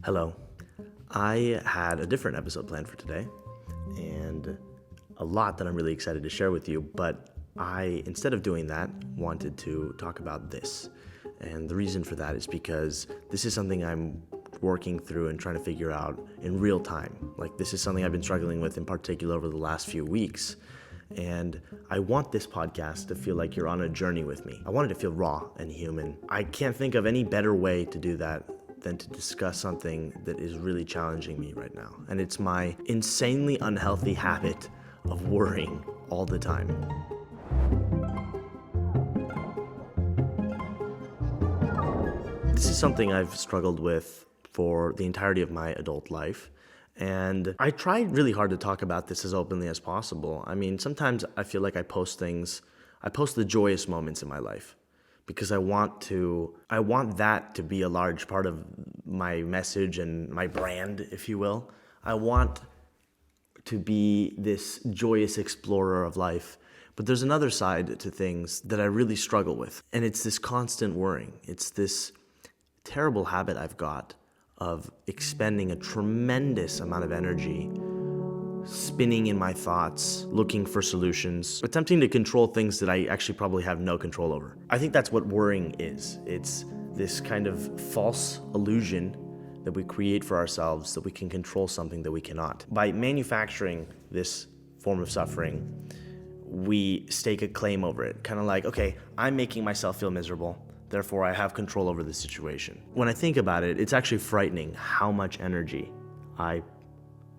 Hello. I had a different episode planned for today and a lot that I'm really excited to share with you, but I, instead of doing that, wanted to talk about this. And the reason for that is because this is something I'm working through and trying to figure out in real time. Like, this is something I've been struggling with in particular over the last few weeks. And I want this podcast to feel like you're on a journey with me. I want it to feel raw and human. I can't think of any better way to do that than to discuss something that is really challenging me right now. And it's my insanely unhealthy habit of worrying all the time. This is something I've struggled with for the entirety of my adult life. And I try really hard to talk about this as openly as possible. I mean, sometimes I feel like I post the joyous moments in my life because I want that to be a large part of my message and my brand, if you will. I want to be this joyous explorer of life. But there's another side to things that I really struggle with. And it's this constant worrying. It's this terrible habit I've got of expending a tremendous amount of energy spinning in my thoughts, looking for solutions, attempting to control things that I actually probably have no control over. I think that's what worrying is. It's this kind of false illusion that we create for ourselves that we can control something that we cannot. By manufacturing this form of suffering, we stake a claim over it. Kind of like, okay, I'm making myself feel miserable, therefore I have control over the situation. When I think about it, it's actually frightening how much energy I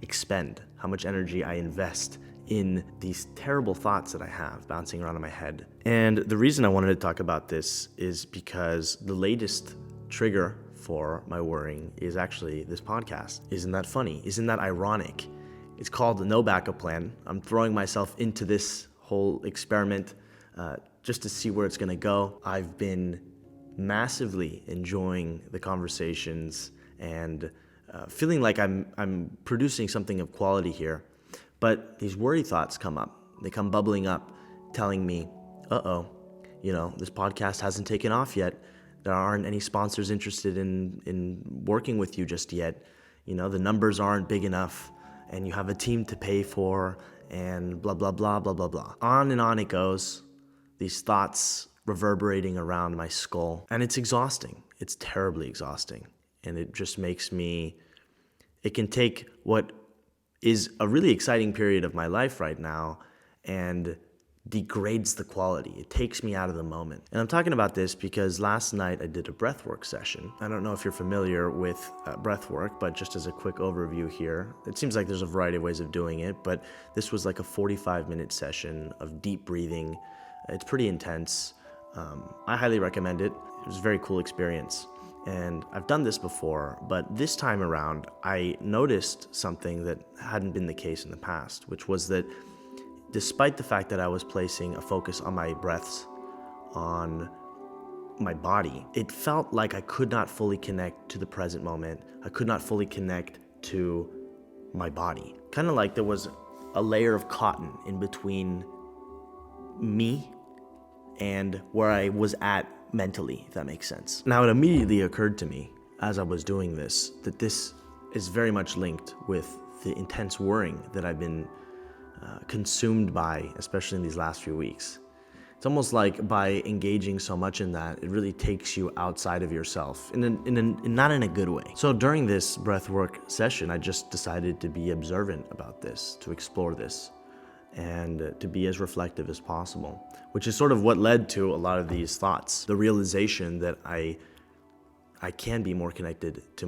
expend, how much energy I invest in these terrible thoughts that I have bouncing around in my head. And the reason I wanted to talk about this is because the latest trigger for my worrying is actually this podcast. Isn't that funny? Isn't that ironic? It's called No Backup Plan. I'm throwing myself into this whole experiment just to see where it's gonna go. I've been massively enjoying the conversations and feeling like I'm producing something of quality here. But these worry thoughts come up. They come bubbling up, telling me, this podcast hasn't taken off yet. There aren't any sponsors interested in working with you just yet. The numbers aren't big enough, and you have a team to pay for, and blah, blah, blah, blah, blah, blah. On and on it goes, these thoughts reverberating around my skull. And it's exhausting. It's terribly exhausting. And it just makes me, it can take what is a really exciting period of my life right now and degrades the quality. It takes me out of the moment. And I'm talking about this because last night I did a breathwork session. I don't know if you're familiar with breathwork, but just as a quick overview here, it seems like there's a variety of ways of doing it, but this was like a 45-minute session of deep breathing. It's pretty intense. I highly recommend it. It was a very cool experience. And I've done this before, but this time around, I noticed something that hadn't been the case in the past, which was that despite the fact that I was placing a focus on my breaths, on my body, it felt like I could not fully connect to the present moment. I could not fully connect to my body. Kind of like there was a layer of cotton in between me and where I was at mentally, if that makes sense. Now, it immediately occurred to me as I was doing this that this is very much linked with the intense worrying that I've been consumed by, especially in these last few weeks. It's almost like by engaging so much in that, it really takes you outside of yourself, not in a good way. So during this breathwork session, I just decided to be observant about this, to explore this, and to be as reflective as possible, which is sort of what led to a lot of these thoughts. The realization that I can be more connected to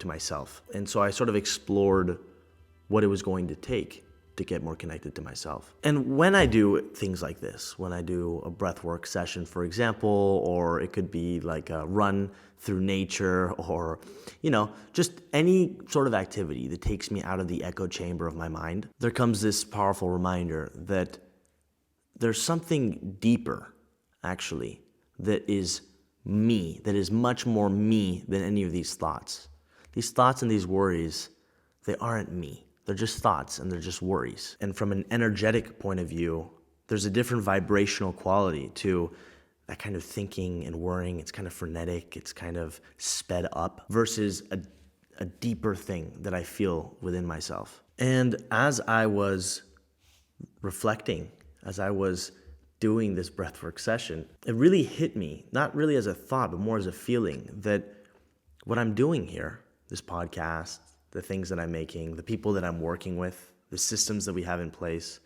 myself. And so I sort of explored what it was going to take to get more connected to myself. And when I do things like this, when I do a breathwork session, for example, or it could be like a run through nature, or, just any sort of activity that takes me out of the echo chamber of my mind, there comes this powerful reminder that there's something deeper, actually, that is me, that is much more me than any of these thoughts. These thoughts and these worries, they aren't me. They're just thoughts and they're just worries. And from an energetic point of view, there's a different vibrational quality to that kind of thinking and worrying. It's kind of frenetic, it's kind of sped up versus a deeper thing that I feel within myself. And as I was reflecting, as I was doing this breathwork session, it really hit me, not really as a thought, but more as a feeling that what I'm doing here, this podcast, the things that I'm making, the people that I'm working with, the systems that we have in place,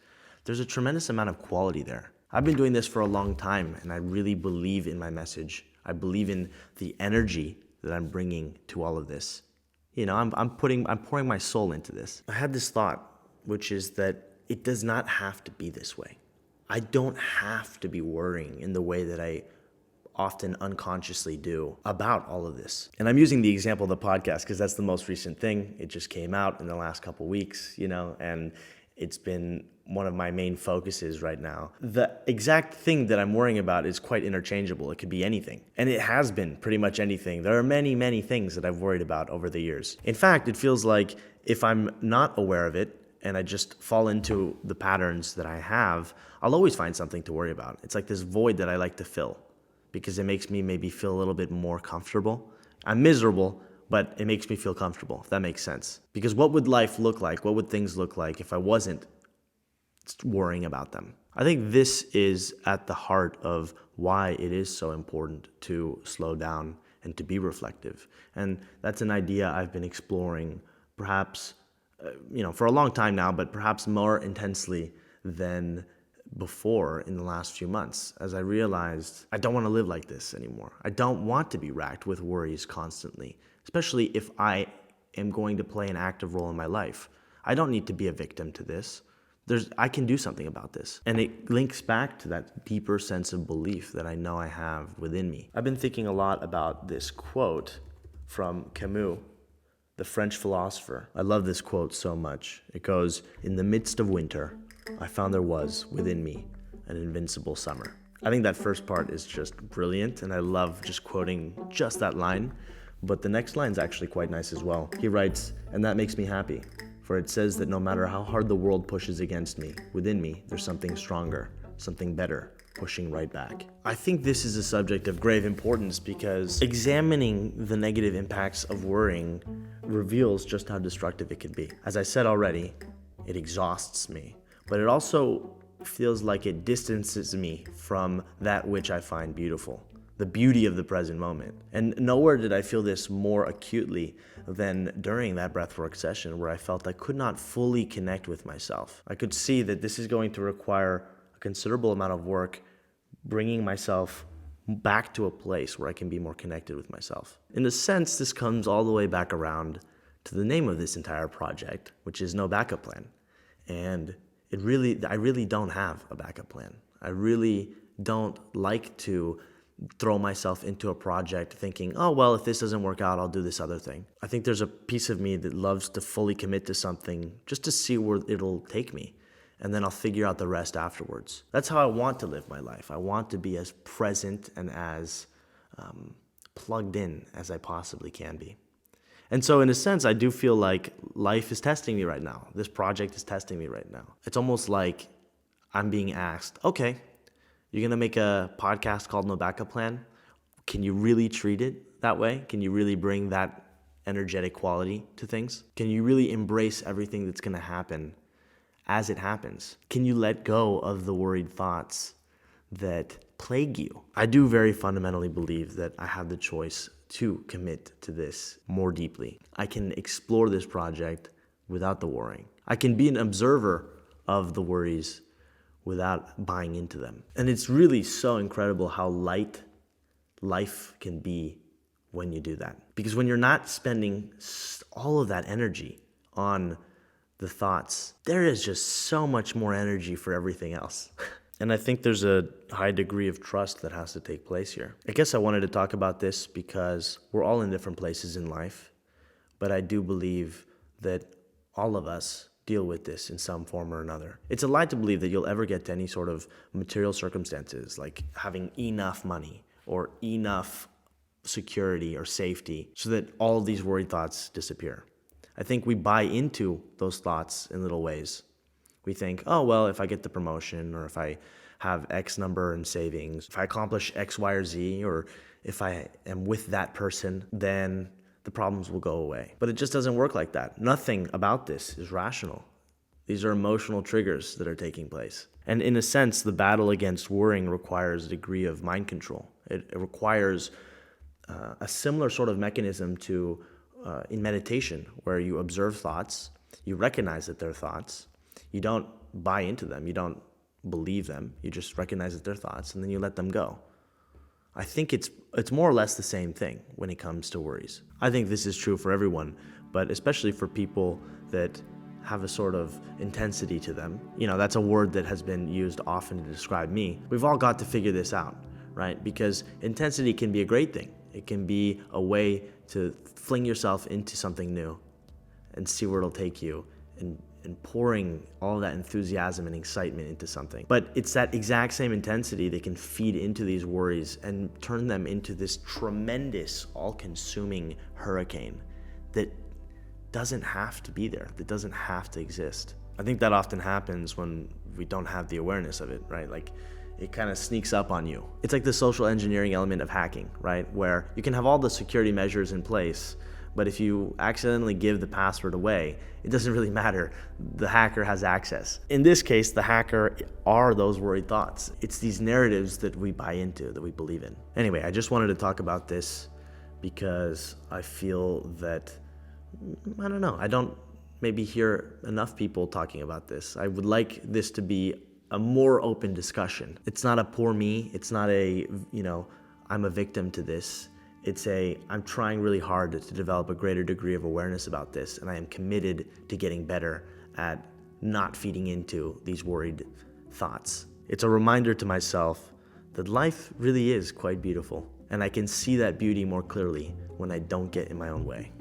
there's a tremendous amount of quality there. I've been doing this for a long time, and I really believe in my message. I believe in the energy that I'm bringing to all of this. You know, I'm pouring my soul into this. I had this thought, which is that it does not have to be this way. I don't have to be worrying in the way that I often unconsciously do about all of this. And I'm using the example of the podcast because that's the most recent thing. It just came out in the last couple weeks, and it's been one of my main focuses right now. The exact thing that I'm worrying about is quite interchangeable. It could be anything. And it has been pretty much anything. There are many, many things that I've worried about over the years. In fact, it feels like if I'm not aware of it and I just fall into the patterns that I have, I'll always find something to worry about. It's like this void that I like to fill because it makes me maybe feel a little bit more comfortable. I'm miserable, but it makes me feel comfortable, if that makes sense. Because what would life look like? What would things look like if I wasn't worrying about them? I think this is at the heart of why it is so important to slow down and to be reflective. And that's an idea I've been exploring perhaps, for a long time now, but perhaps more intensely than before in the last few months, as I realized I don't want to live like this anymore. I don't want to be racked with worries constantly, especially if I am going to play an active role in my life. I don't need to be a victim to this. I can do something about this. And it links back to that deeper sense of belief that I know I have within me. I've been thinking a lot about this quote from Camus, the French philosopher. I love this quote so much. It goes, "In the midst of winter, I found there was within me an invincible summer." I think that first part is just brilliant, and I love just quoting just that line. But the next line is actually quite nice as well. He writes, "And that makes me happy, for it says that no matter how hard the world pushes against me, within me there's something stronger, something better, pushing right back." I think this is a subject of grave importance because examining the negative impacts of worrying reveals just how destructive it can be. As I said already, it exhausts me, but it also feels like it distances me from that which I find beautiful, the beauty of the present moment. And nowhere did I feel this more acutely than during that breathwork session where I felt I could not fully connect with myself. I could see that this is going to require a considerable amount of work bringing myself back to a place where I can be more connected with myself. In a sense, this comes all the way back around to the name of this entire project, which is No Backup Plan. And I really don't have a backup plan. I really don't like to throw myself into a project thinking, oh, well, if this doesn't work out, I'll do this other thing. I think there's a piece of me that loves to fully commit to something just to see where it'll take me. And then I'll figure out the rest afterwards. That's how I want to live my life. I want to be as present and as plugged in as I possibly can be. And so in a sense, I do feel like life is testing me right now. This project is testing me right now. It's almost like I'm being asked, okay, you're going to make a podcast called No Backup Plan. Can you really treat it that way? Can you really bring that energetic quality to things? Can you really embrace everything that's going to happen as it happens? Can you let go of the worried thoughts that plague you? I do very fundamentally believe that I have the choice to commit to this more deeply. I can explore this project without the worrying. I can be an observer of the worries without buying into them. And it's really so incredible how light life can be when you do that. Because when you're not spending all of that energy on the thoughts, there is just so much more energy for everything else. And I think there's a high degree of trust that has to take place here. I guess I wanted to talk about this because we're all in different places in life, but I do believe that all of us deal with this in some form or another. It's a lie to believe that you'll ever get to any sort of material circumstances like having enough money or enough security or safety so that all of these worried thoughts disappear. I think we buy into those thoughts in little ways. We think, oh, well, if I get the promotion or if I have X number in savings, if I accomplish X, Y, or Z, or if I am with that person, then the problems will go away. But it just doesn't work like that. Nothing about this is rational. These are emotional triggers that are taking place. And in a sense, the battle against worrying requires a degree of mind control. It requires a similar sort of mechanism to in meditation, where you observe thoughts, you recognize that they're thoughts, you don't buy into them, you don't believe them, you just recognize that they're thoughts, and then you let them go. I think it's more or less the same thing when it comes to worries. I think this is true for everyone, but especially for people that have a sort of intensity to them. That's a word that has been used often to describe me. We've all got to figure this out, right? Because intensity can be a great thing. It can be a way to fling yourself into something new and see where it'll take you, and pouring all that enthusiasm and excitement into something. But it's that exact same intensity that can feed into these worries and turn them into this tremendous, all-consuming hurricane that doesn't have to be there, that doesn't have to exist. I think that often happens when we don't have the awareness of it, right? Like, it kind of sneaks up on you. It's like the social engineering element of hacking, right? Where you can have all the security measures in place, but if you accidentally give the password away, it doesn't really matter. The hacker has access. In this case, the hacker are those worried thoughts. It's these narratives that we buy into, that we believe in. Anyway, I just wanted to talk about this because I feel that, I don't maybe hear enough people talking about this. I would like this to be a more open discussion. It's not a poor me. It's not a, I'm a victim to this. It's I'm trying really hard to develop a greater degree of awareness about this, and I am committed to getting better at not feeding into these worried thoughts. It's a reminder to myself that life really is quite beautiful, and I can see that beauty more clearly when I don't get in my own way.